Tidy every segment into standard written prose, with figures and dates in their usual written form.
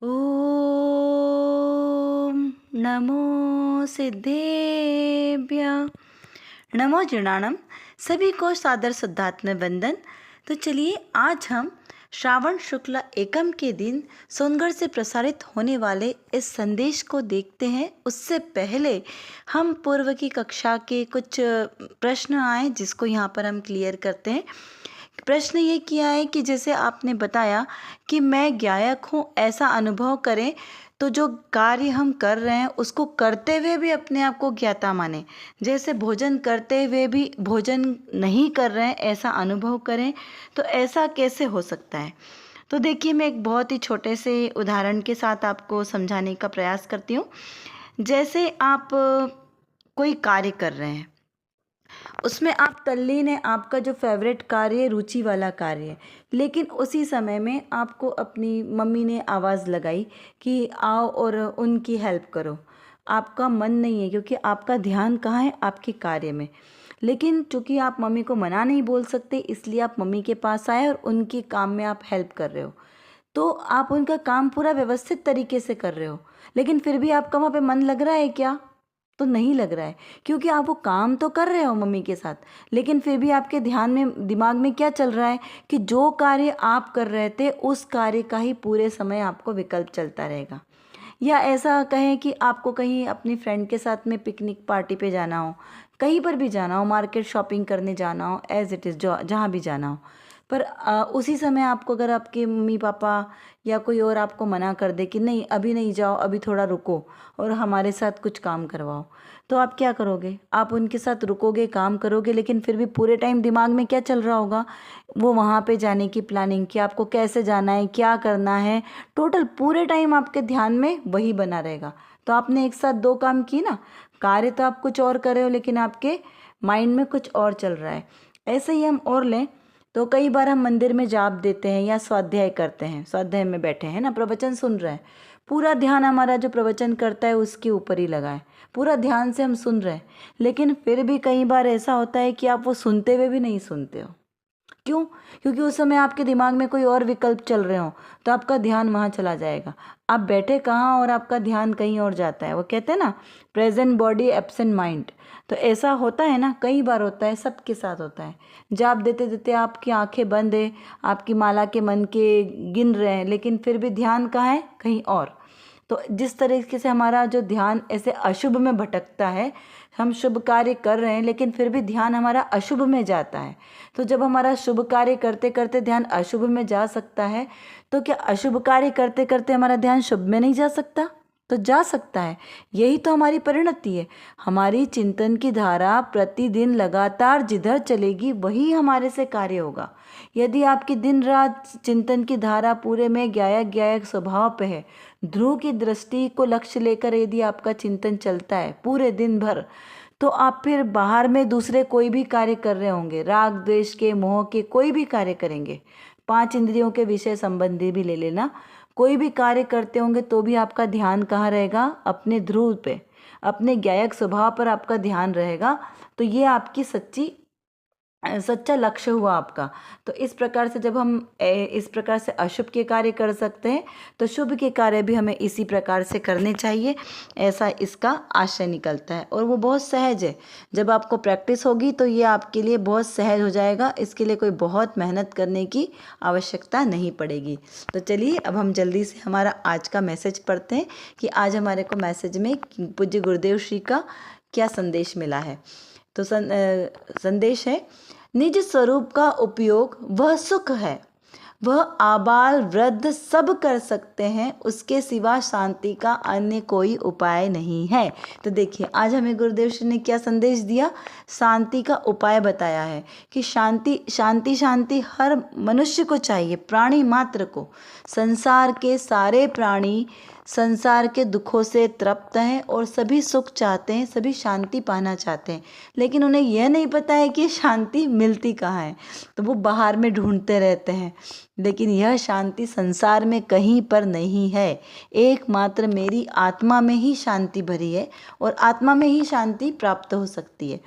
ॐ नमो सिद्धेभ्यः। नमो जीर्णानम। सभी को सादर शुद्धात्म वंदन। तो चलिए आज हम श्रावण शुक्ल एकम के दिन सोनगढ़ से प्रसारित होने वाले इस संदेश को देखते हैं। उससे पहले हम पूर्व की कक्षा के कुछ प्रश्न आए जिसको यहाँ पर हम क्लियर करते हैं। प्रश्न ये किया है कि जैसे आपने बताया कि मैं गायक हूँ, ऐसा अनुभव करें तो जो कार्य हम कर रहे हैं उसको करते हुए भी अपने आप को ज्ञाता माने। जैसे भोजन करते हुए भी भोजन नहीं कर रहे हैं ऐसा अनुभव करें, तो ऐसा कैसे हो सकता है। तो देखिए, मैं एक बहुत ही छोटे से उदाहरण के साथ आपको समझाने का प्रयास करती हूँ। जैसे आप कोई कार्य कर रहे हैं, उसमें आप तल्लीन हैं, आपका जो फेवरेट कार्य है, रुचि वाला कार्य है, लेकिन उसी समय में आपको अपनी मम्मी ने आवाज़ लगाई कि आओ और उनकी हेल्प करो। आपका मन नहीं है क्योंकि आपका ध्यान कहाँ है, आपके कार्य में। लेकिन चूंकि आप मम्मी को मना नहीं बोल सकते, इसलिए आप मम्मी के पास आए और उनके काम में आप हेल्प कर रहे हो। तो आप उनका काम पूरा व्यवस्थित तरीके से कर रहे हो, लेकिन फिर भी आपका वहाँ पे मन लग रहा है क्या? तो नहीं लग रहा है, क्योंकि आप वो काम तो कर रहे हो मम्मी के साथ, लेकिन फिर भी आपके ध्यान में, दिमाग में क्या चल रहा है कि जो कार्य आप कर रहे थे उस कार्य का ही पूरे समय आपको विकल्प चलता रहेगा। या ऐसा कहें कि आपको कहीं अपनी फ्रेंड के साथ में पिकनिक पार्टी पे जाना हो, कहीं पर भी जाना हो, मार्केट शॉपिंग करने जाना हो, एज इट इज़ जो जहाँ भी जाना हो, पर उसी समय आपको अगर आपके मम्मी पापा या कोई और आपको मना कर दे कि नहीं अभी नहीं जाओ, अभी थोड़ा रुको और हमारे साथ कुछ काम करवाओ, तो आप क्या करोगे? आप उनके साथ रुकोगे, काम करोगे, लेकिन फिर भी पूरे टाइम दिमाग में क्या चल रहा होगा? वो वहाँ पे जाने की प्लानिंग, कि आपको कैसे जाना है, क्या करना है, टोटल पूरे टाइम आपके ध्यान में वही बना रहेगा। तो आपने एक साथ दो काम किए ना, कार्य तो आप कुछ और कर रहे हो लेकिन आपके माइंड में कुछ और चल रहा है। ऐसे ही हम और लें तो कई बार हम मंदिर में जाप देते हैं या स्वाध्याय करते हैं, स्वाध्याय में बैठे हैं ना, प्रवचन सुन रहे हैं, पूरा ध्यान हमारा जो प्रवचन करता है उसके ऊपर ही लगा है, पूरा ध्यान से हम सुन रहे हैं, लेकिन फिर भी कई बार ऐसा होता है कि आप वो सुनते हुए भी नहीं सुनते हो। क्यों? क्योंकि उस समय आपके दिमाग में कोई और विकल्प चल रहे हो, तो आपका ध्यान वहाँ चला जाएगा। आप बैठे कहाँ और आपका ध्यान कहीं और जाता है। वो कहते हैं ना, प्रेजेंट बॉडी एब्सेंट माइंड। तो ऐसा होता है ना, कई बार होता है, सबके साथ होता है। जाप देते देते आपकी आंखें बंद है, आपकी माला के मन के गिन रहे हैं, लेकिन फिर भी ध्यान कहाँ है, कहीं और। तो जिस तरीके से हमारा जो ध्यान ऐसे अशुभ में भटकता है, हम शुभ कार्य कर रहे हैं लेकिन फिर भी ध्यान हमारा अशुभ में जाता है। तो जब हमारा शुभ कार्य करते करते ध्यान अशुभ में जा सकता है, तो क्या अशुभ कार्य करते करते हमारा ध्यान शुभ में नहीं जा सकता? तो जा सकता है। यही तो हमारी परिणति है। हमारी चिंतन की धारा प्रतिदिन लगातार जिधर चलेगी वही हमारे से कार्य होगा। यदि आपकी दिन रात चिंतन की धारा पूरे में गायक गायक स्वभाव पे है, ध्रुव की दृष्टि को लक्ष्य लेकर यदि आपका चिंतन चलता है पूरे दिन भर, तो आप फिर बाहर में दूसरे कोई भी कार्य कर रहे होंगे, राग द्वेष के, मोह के, कोई भी कार्य करेंगे, पांच इंद्रियों के विषय संबंधी भी ले लेना, कोई भी कार्य करते होंगे तो भी आपका ध्यान कहाँ रहेगा? अपने ध्रुव पे, अपने गायक स्वभाव पर आपका ध्यान रहेगा। तो ये आपकी सच्चा लक्ष्य हुआ आपका। तो इस प्रकार से जब हम इस प्रकार से अशुभ के कार्य कर सकते हैं, तो शुभ के कार्य भी हमें इसी प्रकार से करने चाहिए, ऐसा इसका आशय निकलता है। और वो बहुत सहज है। जब आपको प्रैक्टिस होगी तो ये आपके लिए बहुत सहज हो जाएगा। इसके लिए कोई बहुत मेहनत करने की आवश्यकता नहीं पड़ेगी। तो चलिए अब हम जल्दी से हमारा आज का मैसेज पढ़ते हैं कि आज हमारे को मैसेज में पूज्य गुरुदेव श्री का क्या संदेश मिला है। तो संदेश है, निज स्वरूप का उपयोग वह सुख है, वह आबाल वृद्ध सब कर सकते हैं, उसके सिवा शांति का अन्य कोई उपाय नहीं है। तो देखिए आज हमें गुरुदेव श्री ने क्या संदेश दिया, शांति का उपाय बताया है कि शांति शांति शांति हर मनुष्य को चाहिए, प्राणी मात्र को। संसार के सारे प्राणी संसार के दुखों से तृप्त हैं और सभी सुख चाहते हैं, सभी शांति पाना चाहते हैं, लेकिन उन्हें यह नहीं पता है कि शांति मिलती कहाँ है। तो वो बाहर में ढूंढते रहते हैं, लेकिन यह शांति संसार में कहीं पर नहीं है। एकमात्र मेरी आत्मा में ही शांति भरी है और आत्मा में ही शांति प्राप्त हो सकती है।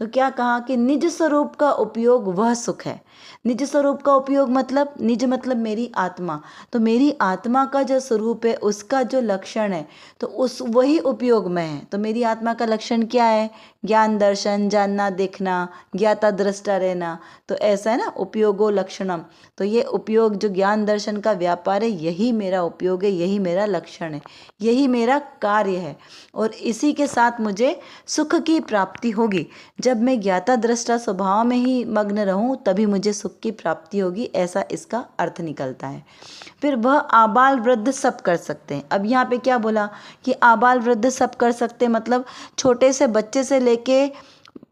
तो क्या कहा कि निज स्वरूप का उपयोग वह सुख है। निज स्वरूप का उपयोग मतलब, निज मतलब मेरी आत्मा, तो मेरी आत्मा का जो स्वरूप है उसका जो लक्षण है तो उस वही उपयोग में है। तो मेरी आत्मा का लक्षण क्या है? ज्ञान दर्शन, जानना देखना, ज्ञाता दृष्टा रहना। तो ऐसा है ना, उपयोगो लक्षणम। तो ये उपयोग जो ज्ञान दर्शन का व्यापार है यही मेरा उपयोग है, यही मेरा लक्षण है, यही मेरा कार्य है। और इसी के साथ मुझे सुख की प्राप्ति होगी। जब मैं ज्ञाता दृष्टा स्वभाव में ही मग्न रहूं तभी मुझे सुख की प्राप्ति होगी, ऐसा इसका अर्थ निकलता है। फिर वह आबाल वृद्ध सब कर सकते हैं। अब यहाँ पे क्या बोला कि आबाल वृद्ध सब कर सकते हैं, मतलब छोटे से बच्चे से लेके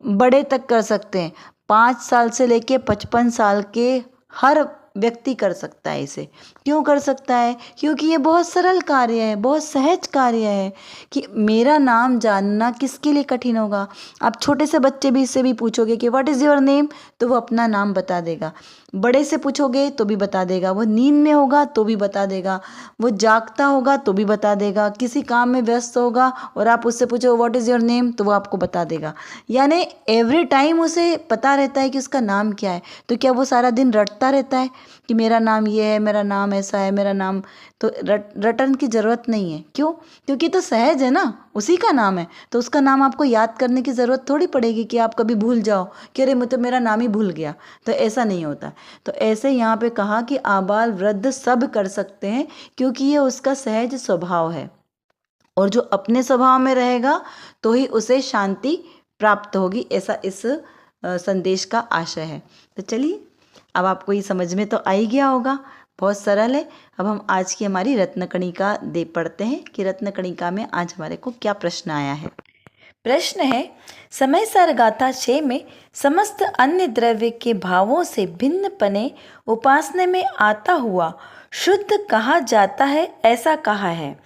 बड़े तक कर सकते हैं। 5 साल से लेके 55 साल के हर व्यक्ति कर सकता है इसे। क्यों कर सकता है? क्योंकि ये बहुत सरल कार्य है, बहुत सहज कार्य है। कि मेरा नाम जानना किसके लिए कठिन होगा? आप छोटे से बच्चे भी इससे भी पूछोगे कि व्हाट इज़ योर नेम, तो वो अपना नाम बता देगा। बड़े से पूछोगे तो भी बता देगा, वो नींद में होगा तो भी बता देगा, वो जागता होगा तो भी बता देगा, किसी काम में व्यस्त होगा और आप उससे पूछो व्हाट इज़ योर नेम, तो वो आपको बता देगा। यानी एवरी टाइम उसे पता रहता है कि उसका नाम क्या है। तो क्या वो सारा दिन रटता रहता है कि मेरा नाम ये है, मेरा नाम ऐसा है, मेरा नाम? तो रटन की ज़रूरत नहीं है। क्यों? क्योंकि तो सहज है ना, उसी का नाम है। तो उसका नाम आपको याद करने की ज़रूरत थोड़ी पड़ेगी कि आप कभी भूल जाओ कि अरे मैं तो मेरा नाम ही भूल गया। तो ऐसा नहीं होता। तो ऐसे यहाँ पे कहा कि आबाल वृद्ध सब कर सकते हैं, क्योंकि ये उसका सहज स्वभाव है। और जो अपने स्वभाव में रहेगा तो ही उसे शांति प्राप्त होगी, ऐसा इस संदेश का आशय है। तो चलिए, अब आपको ये समझ में तो आ ही गया होगा, बहुत सरल है। अब हम आज की हमारी रत्नकणिका दे पढ़ते हैं कि रत्नकणिका में आज हमारे को क्या प्रश्न आया है। प्रश्न है, समय सार गाथा 6 में समस्त अन्य द्रव्य के भावों से भिन्न पने उपासना में आता हुआ शुद्ध कहा जाता है, ऐसा कहा है।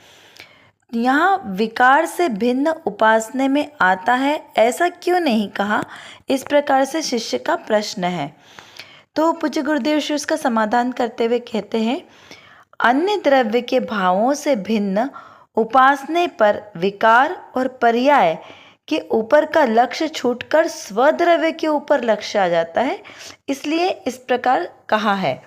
यहाँ विकार से भिन्न उपासना में आता है, ऐसा क्यों नहीं कहा? इस प्रकार से शिष्य का प्रश्न है। तो पूज्य गुरुदेव श्री उसका समाधान करते हुए कहते हैं, अन्य द्रव्य के भावों से भिन्न उपासने पर विकार और पर्याय के ऊपर का लक्ष्य छूटकर स्वद्रव्य के ऊपर लक्ष्य आ जाता है, इसलिए इस प्रकार कहा है।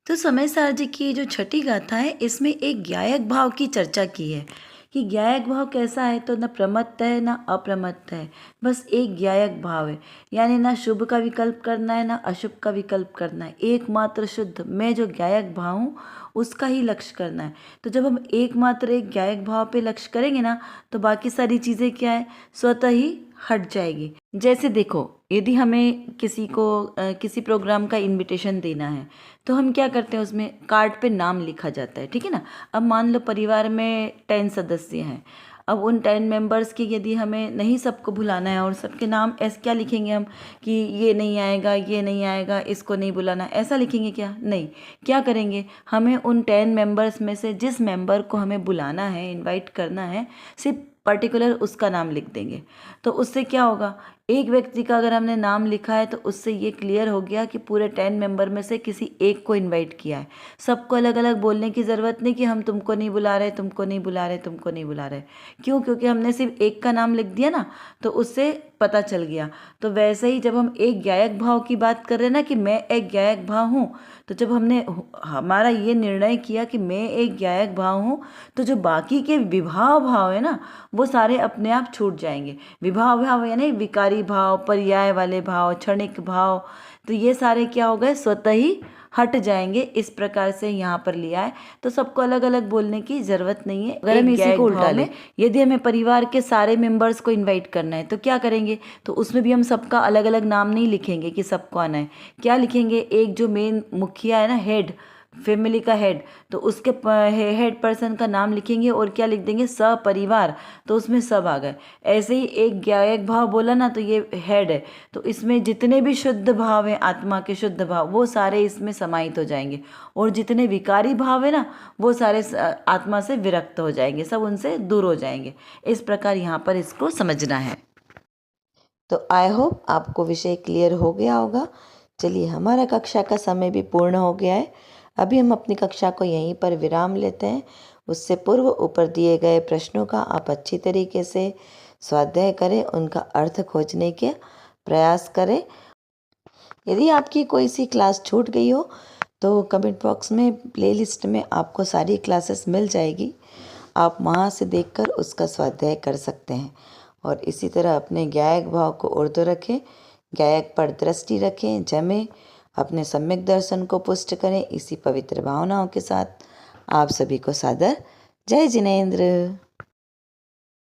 तो समय सार जी की जो छठी गाथा है इसमें एक ज्ञायक भाव की चर्चा की है कि ज्ञायक भाव कैसा है, तो न प्रमत्त है न अप्रमत्त है, बस एक ज्ञायक भाव है। यानी ना शुभ का विकल्प करना है ना अशुभ का विकल्प करना है, एकमात्र शुद्ध मैं जो ज्ञायक भाव हूँ उसका ही लक्ष्य करना है। तो जब हम एकमात्र एक ज्ञायक भाव पे लक्ष्य करेंगे ना तो बाकी सारी चीज़ें क्या है, स्वतः ही हट जाएगी। जैसे देखो, यदि हमें किसी को किसी प्रोग्राम का इनविटेशन देना है तो हम क्या करते हैं, उसमें कार्ड पे नाम लिखा जाता है, ठीक है ना। अब मान लो परिवार में 10 सदस्य हैं, अब उन 10 मेंबर्स की यदि हमें नहीं सबको बुलाना है और सबके नाम ऐसे क्या लिखेंगे हम कि ये नहीं आएगा, ये नहीं आएगा, इसको नहीं बुलाना, ऐसा लिखेंगे क्या? नहीं। क्या करेंगे, हमें उन 10 मेंबर्स में से जिस मेंबर को हमें बुलाना है, इनवाइट करना है, सिर्फ पर्टिकुलर उसका नाम लिख देंगे। तो उससे क्या होगा, एक व्यक्ति का अगर हमने नाम लिखा है तो उससे ये क्लियर हो गया कि पूरे 10 मेंबर में से किसी एक को इनवाइट किया है। सबको अलग अलग बोलने की ज़रूरत नहीं कि हम तुमको नहीं बुला रहे, तुमको नहीं बुला रहे, तुमको नहीं बुला रहे। क्यों? क्योंकि हमने सिर्फ एक का नाम लिख दिया ना, तो उससे पता चल गया। तो वैसे ही जब हम एक ज्ञायक भाव की बात कर रहे हैं ना कि मैं एक ज्ञायक भाव हूँ, तो जब हमने हमारा ये निर्णय किया कि मैं एक ज्ञायक भाव हूँ, तो जो बाकी के विभाव भाव है ना वो सारे अपने आप छूट जाएंगे। विभाव भाव यानी विकारी भाव, पर्याय वाले भाव, क्षणिक भाव, तो ये सारे क्या हो गए, स्वतः ही हट जाएंगे। इस प्रकार से यहाँ पर लिया है। तो सबको अलग अलग बोलने की जरूरत नहीं है। अगर हम इसी को उल्टा लें, यदि हमें परिवार के सारे मेंबर्स को इनवाइट करना है तो क्या करेंगे, तो उसमें भी हम सबका अलग अलग नाम नहीं लिखेंगे कि सबको आना है। क्या लिखेंगे, एक जो मेन मुखिया है ना, हेड, फैमिली का हेड, तो उसके हेड पर्सन का नाम लिखेंगे और क्या लिख देंगे, सपरिवार, तो उसमें सब आ गए। ऐसे ही एक ज्ञायक भाव बोला ना तो ये हेड है, तो इसमें जितने भी शुद्ध भाव हैं, आत्मा के शुद्ध भाव, वो सारे इसमें समाहित हो जाएंगे। और जितने विकारी भाव है ना वो सारे आत्मा से विरक्त हो जाएंगे, सब उनसे दूर हो जाएंगे। इस प्रकार यहाँ पर इसको समझना है। तो आई होप आपको विषय क्लियर हो गया होगा। चलिए, हमारा कक्षा का समय भी पूर्ण हो गया है। अभी हम अपनी कक्षा को यहीं पर विराम लेते हैं। उससे पूर्व ऊपर दिए गए प्रश्नों का आप अच्छी तरीके से स्वाध्याय करें, उनका अर्थ खोजने के प्रयास करें। यदि आपकी कोई सी क्लास छूट गई हो तो कमेंट बॉक्स में प्लेलिस्ट में आपको सारी क्लासेस मिल जाएगी, आप वहाँ से देखकर उसका स्वाध्याय कर सकते हैं। और इसी तरह अपने गायक भाव को उर्दू रखें, गायक पर दृष्टि रखें, जमें, अपने सम्यक दर्शन को पुष्ट करें। इसी पवित्र भावनाओं के साथ आप सभी को सादर जय जिनेंद्र।